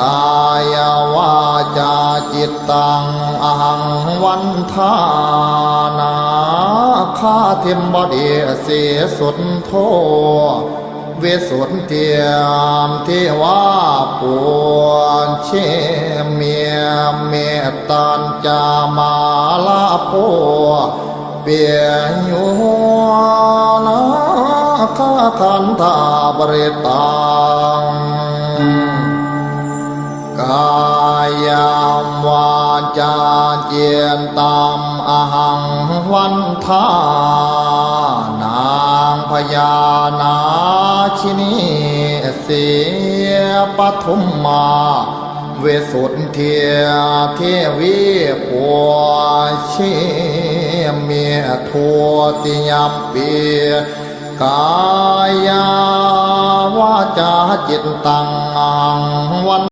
กายวาจาจิตตังอหังวันทานาข้าเทมบดีเสียสุดโทเวสุนเทียมที่ว่าปวนเชเมียเมตตันจามาลาโพเปียยุนาข้าคันธาบริตังกายามวาจาเจียนตามอหังวันทานางพญานาชินีเสียปทุมมาเวสุนเทียเทวีปัวเชเมียทัวติยามเปียกายาวาจาจิตตังวัน